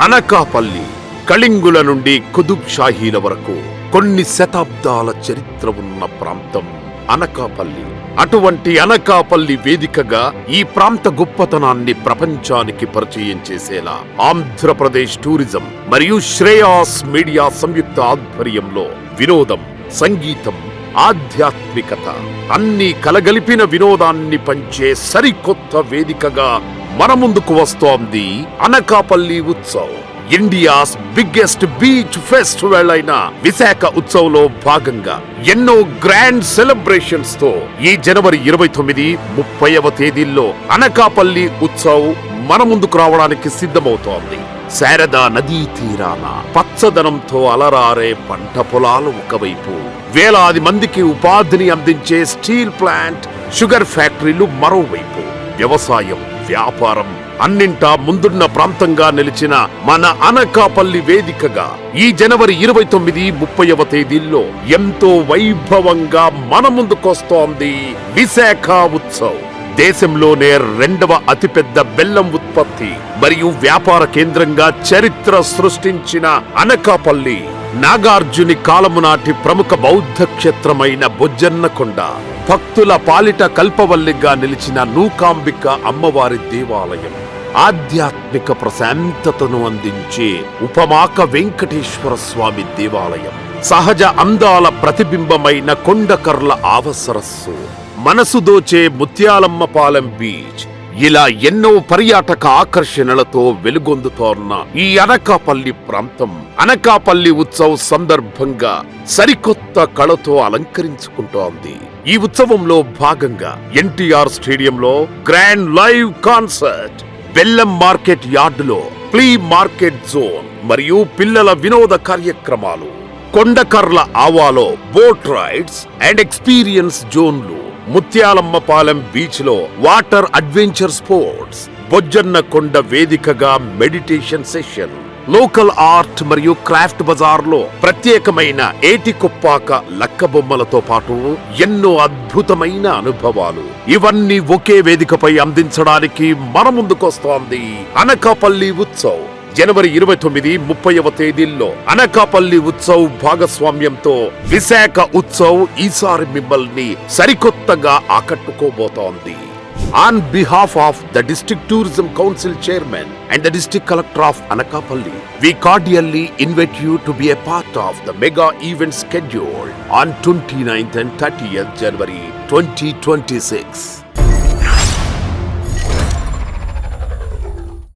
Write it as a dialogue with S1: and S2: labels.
S1: అనకాపల్లి కళింగుల నుండి కుతుబ్ షాహీల వరకు కొన్ని శతాబ్దాల చరిత్ర ఉన్న ప్రాంతం అనకాపల్లి. అటువంటి అనకాపల్లి వేదికగా ఈ ప్రాంత గొప్పతనాన్ని ప్రపంచానికి పరిచయం చేసేలా ఆంధ్రప్రదేశ్ టూరిజం మరియు శ్రేయాస్ మీడియా సంయుక్త ఆధ్వర్యంలో వినోదం, సంగీతం, ఆధ్యాత్మికత అన్ని కలగలిపిన వినోదాన్ని పంచే సరికొత్త వేదికగా మన ముందుకు వస్తోంది Anakapalli Utsav. India's biggest beach festival అయిన విశాఖ ఉత్సవ్ లో భాగంగా ఎన్నో గ్రాండ్ సెలబ్రేషన్స్ తో ఈ జనవరి 29, 30వ తేదీల్లో అనకాపల్లి ఉత్సవ్ మన ముందుకు రావడానికి సిద్ధమవుతోంది. శారదా నదీ తీరాన పచ్చదనంతో అలరారే పంట పొలాలు ఒకవైపు, వేలాది మందికి ఉపాధిని అందించే స్టీల్ ప్లాంట్, షుగర్ ఫ్యాక్టరీలు మరోవైపు, వ్యవసాయం, వ్యాపారం అన్నింటా ముందున్న ప్రాంతంగా నిలిచిన మన అనకాపల్లి వేదికగా ఈ జనవరి 29, 30వ తేదీల్లో ఎంతో వైభవంగా మన ముందుకొస్తోంది విశాఖ ఉత్సవ్. దేశంలోనే 2వ అతిపెద్ద బెల్లం ఉత్పత్తి మరియు వ్యాపార కేంద్రంగా చరిత్ర సృష్టించిన అనకాపల్లి, నాగార్జుని కాలము నాటి ప్రముఖ బౌద్ధ క్షేత్రమైన బొజ్జన్నకొండ, భక్తుల పాలిట కల్పవల్లిగా నిలిచిన నూకాంబిక అమ్మవారి దేవాలయం, ఆధ్యాత్మిక ప్రశాంతతను అందించే ఉపమాక వెంకటేశ్వర స్వామి దేవాలయం, సహజ అందాల ప్రతిబింబమైన కొండకర్ల ఆవసరస్సు, మనసు దోచే ముత్యాలమ్మపాలెం బీచ్, ఇలా ఎన్నో పర్యాటక ఆకర్షణలతో వెలుగొందుతోన్న ఈ అనకాపల్లి ప్రాంతం అనకాపల్లి ఉత్సవ్ సందర్భంగా సరికొత్త కళతో అలంకరించుకుంటోంది. ఈ ఉత్సవంలో భాగంగా ఎన్టీఆర్ స్టేడియంలో గ్రాండ్ లైవ్ కాన్సర్ట్, బెల్లం మార్కెట్ యార్డులో ప్లీ మార్కెట్ జోన్ మరియు పిల్లల వినోద కార్యక్రమాలు, కొండకర్ల ఆవాలో బోట్ రైడ్స్ అండ్ ఎక్స్పీరియన్స్ జోన్లు, ముత్యాలమ్మపాలెం బీచ్ లో వాటర్ అడ్వెంచర్ స్పోర్ట్స్, బొజ్జన్నకొండ వేదికగా మెడిటేషన్ సెషన్, లోకల్ ఆర్ట్ మరియు క్రాఫ్ట్ బజార్ లో ప్రత్యేకమైన ఏటికొప్పాక లక్క బొమ్మలతో పాటు ఎన్నో అద్భుతమైన అనుభవాలు, ఇవన్నీ ఒకే వేదికపై అందించడానికి మన ముందుకొస్తోంది అనకాపల్లి ఉత్సవ్. జనవరి 29, 30వ తేదీల్లో అనకాపల్లి ఉత్సవ్ భాగస్వామ్యంతో విశాఖ ఉత్సవ్ ఈసారి మిమ్మల్ని సరికొత్తగా ఆకట్టుకోబోతోంది. On behalf of the District Tourism Council Chairman and the District Collector of Anakapalli, we cordially invite you to be a part of the mega event scheduled on 29th and 30th January 2026.